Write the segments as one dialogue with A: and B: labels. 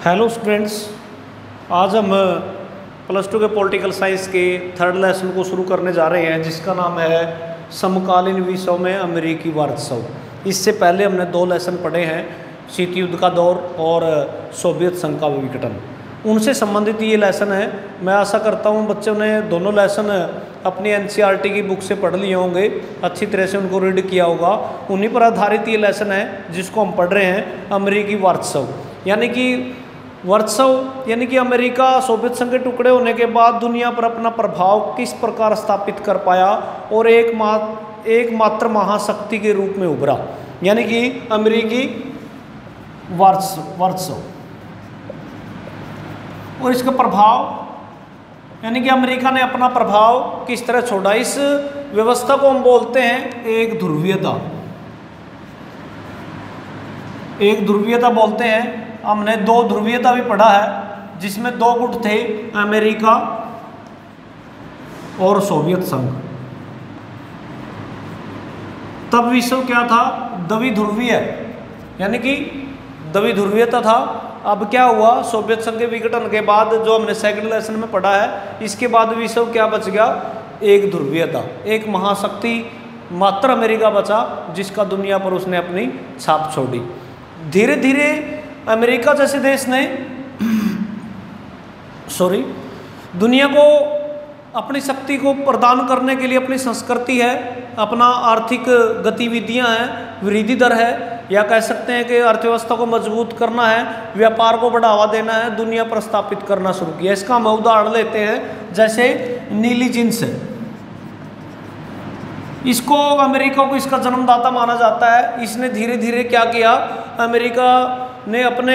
A: Hello students, आज हम plus two के पॉलिटिकल साइंस के थर्ड लेसन को शुरू करने जा रहे हैं, जिसका नाम है समकालीन विश्व में अमेरिकी वारसत्व। इससे पहले हमने दो लेसन पढ़े हैं, शीत युद्ध का दौर और सोवियत संघ का विघटन। उनसे संबंधित ये लेसन है। मैं आशा करता हूँ बच्चों ने दोनों लेसन अपनी एनसीईआरटी की बुक से पढ़ लिए होंगे, अच्छी तरह से उनको रीड किया होगा। उन्हीं पर आधारित ये लेसन है जिसको हम पढ़ रहे हैं, अमेरिकी वारसत्व। यानी कि वर्चस्व यानी कि अमेरिका सोवियत संघ के टुकड़े होने के बाद दुनिया पर अपना प्रभाव किस प्रकार स्थापित कर पाया और एकमात्र महाशक्ति के रूप में उभरा, यानी कि अमेरिकी वर्चस्व। और इसका प्रभाव यानी कि अमेरिका ने अपना प्रभाव किस तरह छोड़ा। इस व्यवस्था को हम बोलते हैं एक ध्रुवीयता। एक ध्रुवीयता बोलते हैं। हमने दो ध्रुवीयता भी पढ़ा है, जिसमें दो गुट थे, अमेरिका और सोवियत संघ। तब विश्व क्या था? द्विध्रुवीय, यानी कि द्विध्रुवीयता था। अब क्या हुआ? सोवियत संघ के विघटन के बाद, जो हमने सेकंड लेसन में पढ़ा है, इसके बाद विश्व क्या बच गया? एक ध्रुवीयता। एक महाशक्ति मात्र अमेरिका बचा, जिसका दुनिया पर उसने अपनी छाप छोड़ी। धीरे धीरे अमेरिका जैसे देश ने दुनिया को अपनी शक्ति को प्रदान करने के लिए अपनी संस्कृति है, अपना आर्थिक गतिविधियां हैं, वृद्धि दर है, या कह सकते हैं कि अर्थव्यवस्था को मजबूत करना है, व्यापार को बढ़ावा देना है, दुनिया पर स्थापित करना शुरू किया। इसका हम उदाहरण लेते हैं, जैसे नीली जींस है। इसको अमेरिका को इसका जन्मदाता माना जाता है। इसने धीरे धीरे क्या किया? अमेरिका ने अपने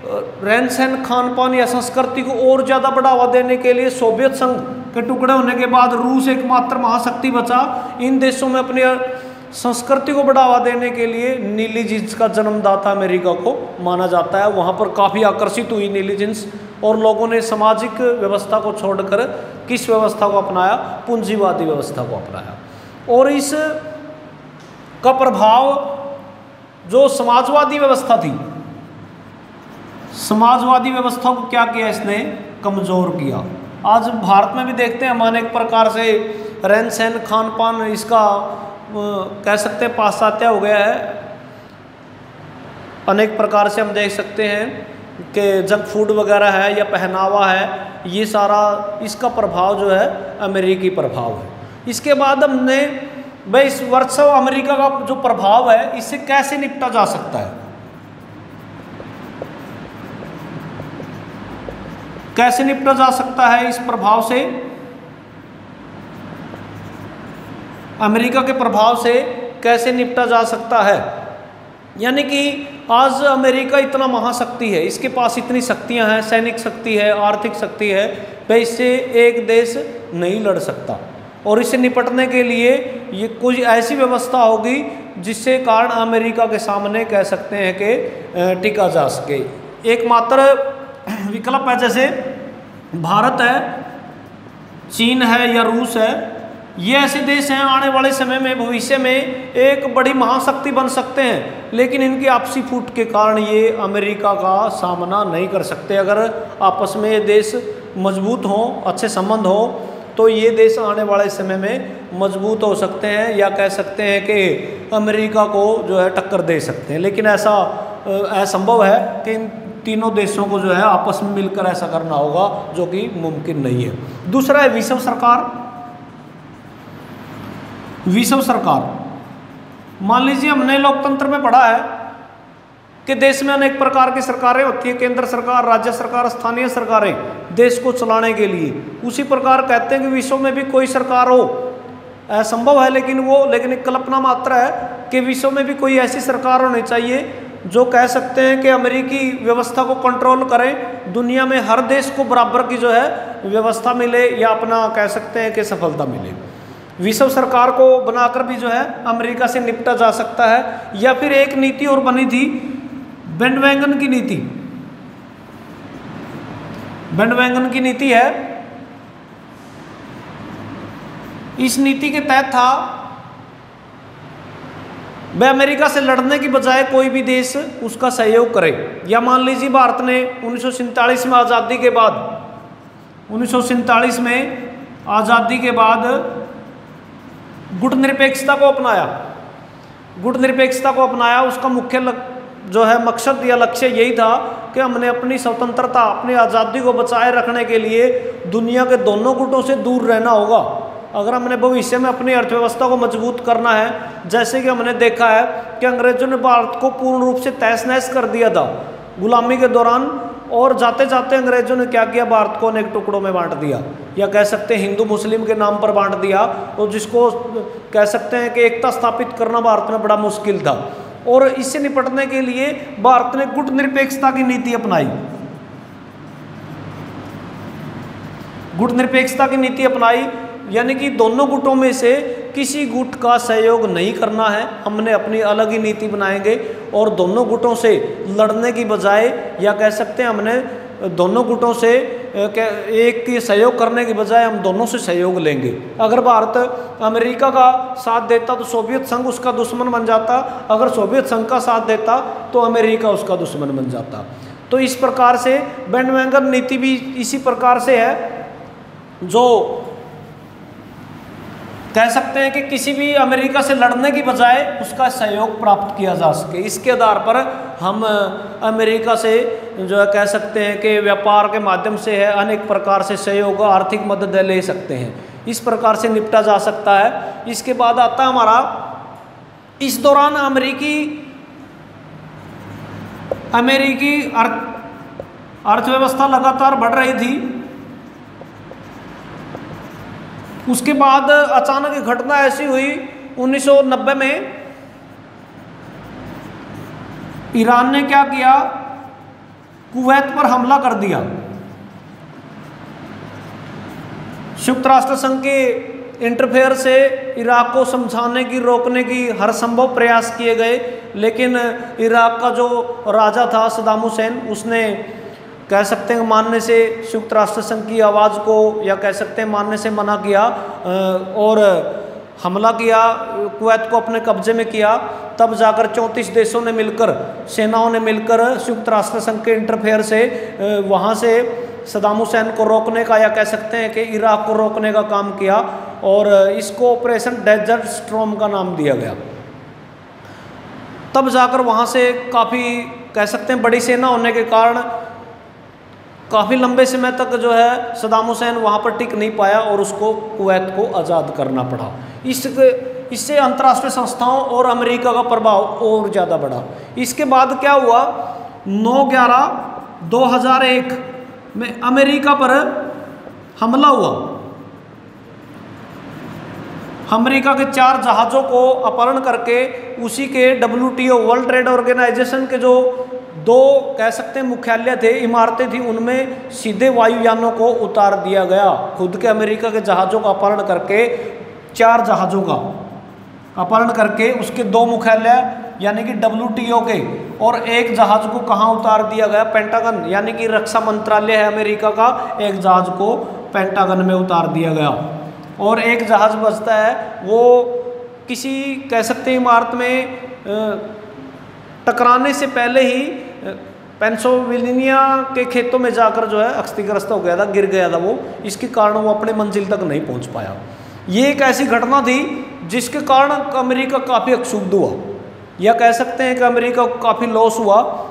A: रहन सहन, खान पान या संस्कृति को और ज़्यादा बढ़ावा देने के लिए सोवियत संघ के टुकड़े होने के बाद रूस एकमात्र महाशक्ति बचा। इन देशों में अपनी संस्कृति को बढ़ावा देने के लिए नीली जींस का जन्मदाता अमेरिका को माना जाता है। वहाँ पर काफ़ी आकर्षित हुई नीली जींस, और लोगों ने सामाजिक व्यवस्था को छोड़कर किस व्यवस्था को अपनाया? पूंजीवादी व्यवस्था को अपनाया। और इस का प्रभाव जो समाजवादी व्यवस्था थी, समाजवादी व्यवस्था को क्या किया? इसने कमज़ोर किया। आज भारत में भी देखते हैं हम, अनेक प्रकार से रहन सहन, खान पान इसका कह सकते हैं पाश्चात्य हो गया है। अनेक प्रकार से हम देख सकते हैं कि जंक फूड वगैरह है या पहनावा है, ये सारा इसका प्रभाव जो है अमेरिकी प्रभाव है। इसके बाद हमने भाई इस वर्चस्व अमेरिका का जो प्रभाव है, इससे कैसे निपटा जा सकता है? कैसे निपटा जा सकता है इस प्रभाव से? अमेरिका के प्रभाव से कैसे निपटा जा सकता है? यानी कि आज अमेरिका इतना महाशक्ति है, इसके पास इतनी शक्तियां हैं, सैनिक शक्ति है, आर्थिक शक्ति है, भाई इससे एक देश नहीं लड़ सकता। और इससे निपटने के लिए ये कुछ ऐसी व्यवस्था होगी जिससे कारण अमेरिका के सामने कह सकते हैं कि टिका जा सके। एकमात्र विकल्प है, जैसे भारत है, चीन है या रूस है। ये ऐसे देश हैं आने वाले समय में, भविष्य में एक बड़ी महाशक्ति बन सकते हैं, लेकिन इनकी आपसी फूट के कारण ये अमेरिका का सामना नहीं कर सकते। अगर आपस में ये देश मजबूत हों, अच्छे संबंध हो, तो ये देश आने वाले समय में मजबूत हो सकते हैं, या कह सकते हैं कि अमेरिका को जो है टक्कर दे सकते हैं। लेकिन ऐसा असंभव है कि इन तीनों देशों को जो है आपस में मिलकर ऐसा करना होगा, जो कि मुमकिन नहीं है। दूसरा है विश्व सरकार। विश्व सरकार, मान लीजिए हमने लोकतंत्र में पढ़ा है कि देश में अनेक प्रकार की सरकारें होती है, केंद्र सरकार, राज्य सरकार, स्थानीय सरकारें, देश को चलाने के लिए। उसी प्रकार कहते हैं कि विश्व में भी कोई सरकार हो, असंभव है, लेकिन एक कल्पना मात्र है कि विश्व में भी कोई ऐसी सरकार होनी चाहिए जो कह सकते हैं कि अमेरिकी व्यवस्था को कंट्रोल करें, दुनिया में हर देश को बराबर की जो है व्यवस्था मिले, या अपना कह सकते हैं कि सफलता मिले। विश्व सरकार को बनाकर भी जो है अमेरिका से निपटा जा सकता है। या फिर एक नीति और बनी थी, बैंडवैगन की नीति। बैंडवैगन की नीति है, इस नीति के तहत था वह अमेरिका से लड़ने की बजाय कोई भी देश उसका सहयोग करे। या मान लीजिए भारत ने 1947 में आज़ादी के बाद 1947 में आज़ादी के बाद गुटनिरपेक्षता को अपनाया। गुटनिरपेक्षता को अपनाया, उसका मुख्य जो है मकसद या लक्ष्य यही था कि हमने अपनी स्वतंत्रता, अपनी आज़ादी को बचाए रखने के लिए दुनिया के दोनों गुटों से दूर रहना होगा। अगर हमने भविष्य में अपनी अर्थव्यवस्था को मजबूत करना है, जैसे कि हमने देखा है कि अंग्रेजों ने भारत को पूर्ण रूप से तहस नहस कर दिया था गुलामी के दौरान, और जाते जाते अंग्रेजों ने क्या किया, भारत को अनेक टुकड़ों में बांट दिया, या कह सकते हैं हिंदू मुस्लिम के नाम पर बांट दिया, और जिसको कह सकते हैं कि एकता स्थापित करना भारत में बड़ा मुश्किल था। और इससे निपटने के लिए भारत ने गुटनिरपेक्षता की नीति अपनाई। गुटनिरपेक्षता की नीति अपनाई यानी कि दोनों गुटों में से किसी गुट का सहयोग नहीं करना है, हमने अपनी अलग ही नीति बनाएंगे और दोनों गुटों से लड़ने की बजाय, या कह सकते हैं हमने दोनों गुटों से एक की सहयोग करने की बजाय हम दोनों से सहयोग लेंगे। अगर भारत अमेरिका का साथ देता तो सोवियत संघ उसका दुश्मन बन जाता, अगर सोवियत संघ का साथ देता तो अमेरिका उसका दुश्मन बन जाता। तो इस प्रकार से बैंडवैगन नीति भी इसी प्रकार से है, जो कह सकते हैं कि किसी भी अमेरिका से लड़ने की बजाय उसका सहयोग प्राप्त किया जा सके। इसके आधार पर हम अमेरिका से जो है कह सकते हैं कि व्यापार के माध्यम से है अनेक प्रकार से सहयोग, आर्थिक मदद ले सकते हैं। इस प्रकार से निपटा जा सकता है। इसके बाद आता है हमारा, इस दौरान अमेरिकी अर्थव्यवस्था लगातार बढ़ रही थी। उसके बाद अचानक एक घटना ऐसी हुई 1990 में, ईरान ने क्या किया, कुवैत पर हमला कर दिया। संयुक्त राष्ट्र संघ के इंटरफेयर से इराक को समझाने की, रोकने की हर संभव प्रयास किए गए, लेकिन इराक का जो राजा था सद्दाम हुसैन, उसने कह सकते हैं मानने से संयुक्त राष्ट्र संघ की आवाज़ को, या कह सकते हैं मानने से मना किया और हमला किया, कुवैत को अपने कब्जे में किया। तब जाकर 34 देशों ने मिलकर, सेनाओं ने मिलकर संयुक्त राष्ट्र संघ के इंटरफेयर से वहाँ से सद्दाम हुसैन को रोकने का, या कह सकते हैं कि इराक को रोकने का काम किया, और इसको ऑपरेशन डेजर्ट स्टॉर्म का नाम दिया गया। तब जाकर वहाँ से काफ़ी कह सकते हैं बड़ी सेना होने के कारण काफ़ी लंबे समय तक जो है सद्दाम हुसैन वहाँ पर टिक नहीं पाया और उसको कुवैत को आज़ाद करना पड़ा। इससे अंतर्राष्ट्रीय संस्थाओं और अमेरिका का प्रभाव और ज़्यादा बढ़ा। इसके बाद क्या हुआ, 9/11/2001 में अमेरिका पर हमला हुआ। अमेरिका के 4 जहाज़ों को अपहरण करके उसी के WTO वर्ल्ड ट्रेड ऑर्गेनाइजेशन के जो 2 कह सकते हैं मुख्यालय थे, इमारतें थी, उनमें सीधे वायुयानों को उतार दिया गया। खुद के अमेरिका के जहाज़ों का अपहरण करके, 4 जहाज़ों का अपहरण करके उसके 2 मुख्यालय यानी कि WTO के, और एक जहाज़ को कहाँ उतार दिया गया, पेंटागन यानी कि रक्षा मंत्रालय है अमेरिका का, एक जहाज़ को पेंटागन में उतार दिया गया। और एक जहाज़ बचता है, वो किसी कह सकते हैं इमारत में टकराने से पहले ही पेंसिल्वेनिया के खेतों में जाकर जो है क्षतिग्रस्त हो गया था, गिर गया था वो। इसके कारण वो अपने मंजिल तक नहीं पहुंच पाया। ये एक ऐसी घटना थी जिसके कारण अमेरिका काफ़ी अक्षुब्ध हुआ, या कह सकते हैं कि अमेरिका को काफ़ी लॉस हुआ।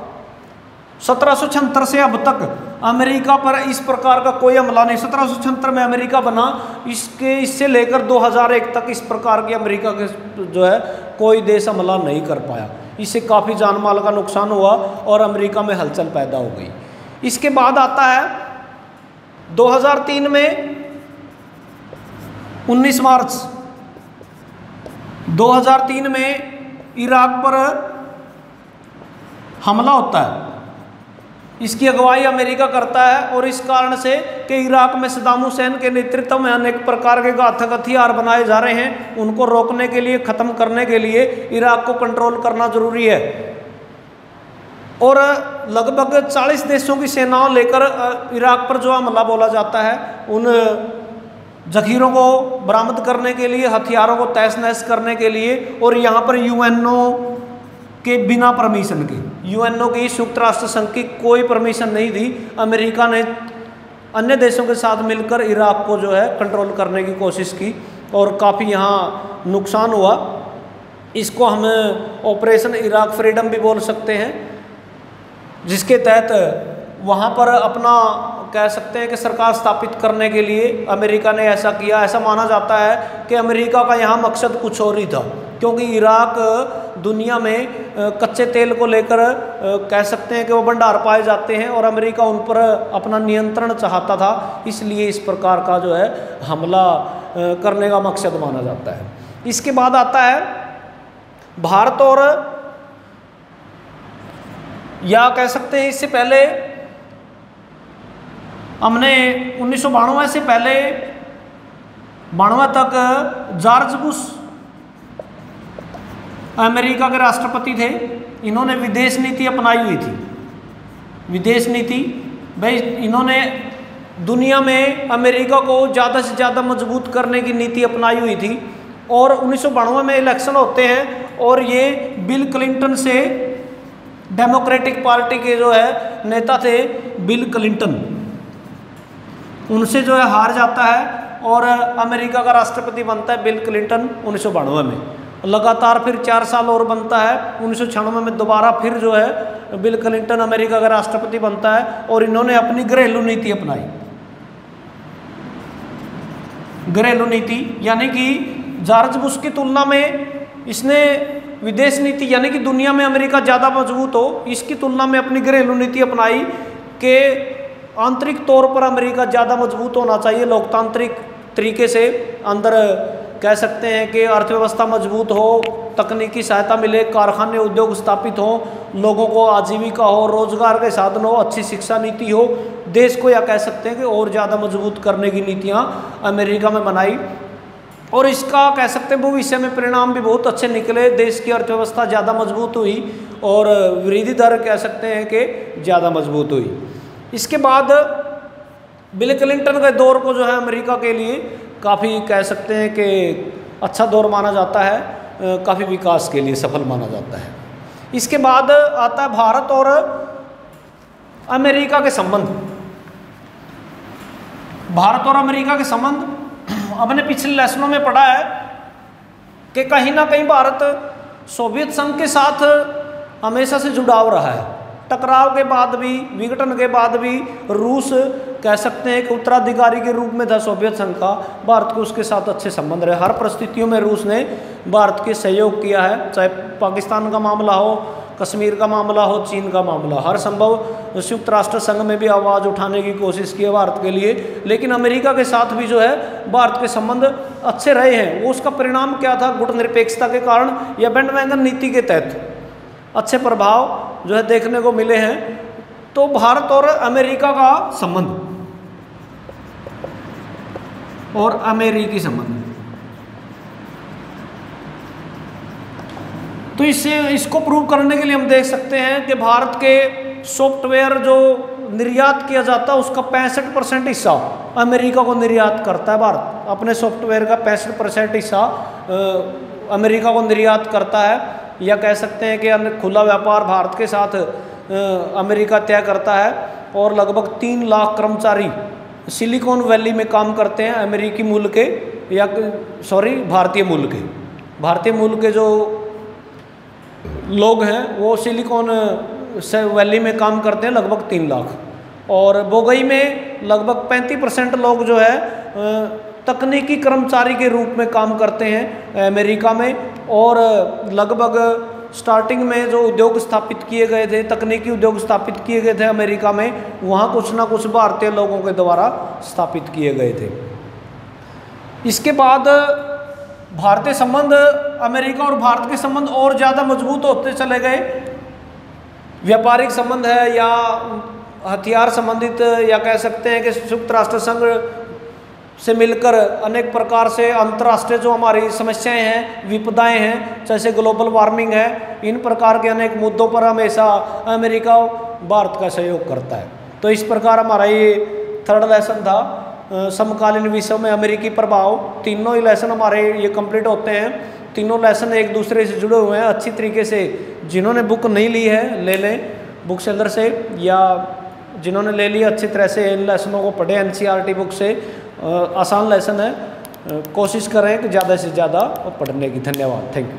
A: 1776 से अब तक अमेरिका पर इस प्रकार का कोई हमला नहीं। 1776 में अमेरिका बना, इससे लेकर 2001 तक इस प्रकार की अमेरिका के जो है कोई देश हमला नहीं कर पाया। इससे काफ़ी जान माल का नुकसान हुआ और अमेरिका में हलचल पैदा हो गई। इसके बाद आता है 2003 में 19 मार्च 2003 में इराक पर हमला होता है। इसकी अगुवाई अमेरिका करता है, और इस कारण से कि इराक में सद्दाम हुसैन के नेतृत्व में अनेक प्रकार के घातक हथियार बनाए जा रहे हैं। उनको रोकने के लिए, ख़त्म करने के लिए इराक को कंट्रोल करना ज़रूरी है। और लगभग 40 देशों की सेनाओं लेकर इराक पर जो हमला बोला जाता है, उन जखीरों को बरामद करने के लिए, हथियारों को तहस नहस करने के लिए, और यहाँ पर यूएनओ के बिना परमिशन के, यूएनओ की संयुक्त राष्ट्र संघ की कोई परमिशन नहीं थी, अमेरिका ने अन्य देशों के साथ मिलकर इराक को जो है कंट्रोल करने की कोशिश की और काफ़ी यहाँ नुकसान हुआ। इसको हम ऑपरेशन इराक फ्रीडम भी बोल सकते हैं, जिसके तहत वहाँ पर अपना कह सकते हैं कि सरकार स्थापित करने के लिए अमेरिका ने ऐसा किया। ऐसा माना जाता है कि अमेरिका का यहाँ मकसद कुछ और ही था, क्योंकि इराक दुनिया में कच्चे तेल को लेकर कह सकते हैं कि वो भंडार पाए जाते हैं और अमेरिका उन पर अपना नियंत्रण चाहता था, इसलिए इस प्रकार का जो है हमला करने का मकसद माना जाता है। इसके बाद आता है भारत, और या कह सकते हैं इससे पहले हमने 1992 से पहले 92 तक जॉर्ज बुश अमेरिका के राष्ट्रपति थे। इन्होंने विदेश नीति अपनाई हुई थी। विदेश नीति भाई, इन्होंने दुनिया में अमेरिका को ज़्यादा से ज़्यादा मजबूत करने की नीति अपनाई हुई थी। और 1992 में इलेक्शन होते हैं और ये बिल क्लिंटन से, डेमोक्रेटिक पार्टी के जो है नेता थे बिल क्लिंटन, उनसे जो है हार जाता है और अमेरिका का राष्ट्रपति बनता है बिल क्लिंटन 1992 में। लगातार फिर 4 साल और बनता है। 1996 में दोबारा फिर जो है बिल क्लिंटन अमेरिका का राष्ट्रपति बनता है और इन्होंने अपनी घरेलू नीति अपनाई। घरेलू नीति यानी कि जॉर्ज बुश की तुलना में इसने विदेश नीति यानी कि दुनिया में अमेरिका ज़्यादा मजबूत हो, इसकी तुलना में अपनी घरेलू नीति अपनाई कि आंतरिक तौर पर अमेरिका ज़्यादा मजबूत होना चाहिए, लोकतांत्रिक तरीके से अंदर कह सकते हैं कि अर्थव्यवस्था मजबूत हो, तकनीकी सहायता मिले, कारखाने उद्योग स्थापित हो, लोगों को आजीविका हो, रोजगार के साधन हो, अच्छी शिक्षा नीति हो, देश को या कह सकते हैं कि और ज़्यादा मजबूत करने की नीतियाँ अमेरिका में बनाई। और इसका कह सकते हैं भविष्य में परिणाम भी बहुत अच्छे निकले। देश की अर्थव्यवस्था ज़्यादा मजबूत हुई और वृद्धि दर कह सकते हैं कि ज़्यादा मजबूत हुई। इसके बाद बिल क्लिंटन के दौर को जो है अमेरिका के लिए काफ़ी कह सकते हैं कि अच्छा दौर माना जाता है, काफ़ी विकास के लिए सफल माना जाता है। इसके बाद आता है भारत और अमेरिका के संबंध। भारत और अमेरिका के संबंध हमने पिछले लेसनों में पढ़ा है कि कहीं ना कहीं भारत सोवियत संघ के साथ हमेशा से जुड़ाव रहा है। टकराव के बाद भी, विघटन के बाद भी रूस कह सकते हैं कि उत्तराधिकारी के रूप में था सोवियत संघ का। भारत को उसके साथ अच्छे संबंध रहे। हर परिस्थितियों में रूस ने भारत के सहयोग किया है, चाहे पाकिस्तान का मामला हो, कश्मीर का मामला हो, चीन का मामला, हर संभव संयुक्त राष्ट्र संघ में भी आवाज़ उठाने की कोशिश की है भारत के लिए। लेकिन अमेरिका के साथ भी जो है भारत के संबंध अच्छे रहे हैं। वो उसका परिणाम क्या था? गुटनिरपेक्षता के कारण या बैंडवैगन नीति के तहत अच्छे प्रभाव जो है देखने को मिले हैं। तो भारत और अमेरिका का संबंध और अमेरिकी संबंध, तो इसको प्रूव करने के लिए हम देख सकते हैं कि भारत के सॉफ्टवेयर जो निर्यात किया जाता है उसका 65% हिस्सा अमेरिका को निर्यात करता है। भारत अपने सॉफ्टवेयर का 65% हिस्सा अमेरिका को निर्यात करता है, या कह सकते हैं कि खुला व्यापार भारत के साथ अमेरिका तय करता है। और लगभग 3 लाख कर्मचारी सिलिकॉन वैली में काम करते हैं, अमेरिकी मूल के या भारतीय मूल के। भारतीय मूल के जो लोग हैं वो सिलिकॉन वैली में काम करते हैं, लगभग 3 लाख। और बोगई में लगभग 35% लोग जो है तकनीकी कर्मचारी के रूप में काम करते हैं अमेरिका में। और लगभग स्टार्टिंग में जो उद्योग स्थापित किए गए थे, तकनीकी उद्योग स्थापित किए गए थे अमेरिका में, वहाँ कुछ ना कुछ भारतीय लोगों के द्वारा स्थापित किए गए थे। इसके बाद भारतीय संबंध, अमेरिका और भारत के संबंध और ज़्यादा मजबूत होते चले गए। व्यापारिक संबंध है या हथियार संबंधित, या कह सकते हैं कि संयुक्त राष्ट्र संघ से मिलकर अनेक प्रकार से अंतर्राष्ट्रीय जो हमारी समस्याएं हैं, विपदाएं हैं, जैसे ग्लोबल वार्मिंग है, इन प्रकार के अनेक मुद्दों पर हमेशा अमेरिका भारत का सहयोग करता है। तो इस प्रकार हमारा ये 3rd लेसन था समकालीन विश्व में अमेरिकी प्रभाव, तीनों ही लेसन हमारे ये कंप्लीट होते हैं। तीनों लेसन एक दूसरे से जुड़े हुए हैं अच्छी तरीके से। जिन्होंने बुक नहीं ली है ले लें बुक सेलर से, या जिन्होंने ले लिया अच्छी तरह से इन लेसनों को पढ़े NCERT बुक से। आसान लेसन है, कोशिश करें कि ज़्यादा से ज़्यादा पढ़ने की। धन्यवाद, थैंक यू।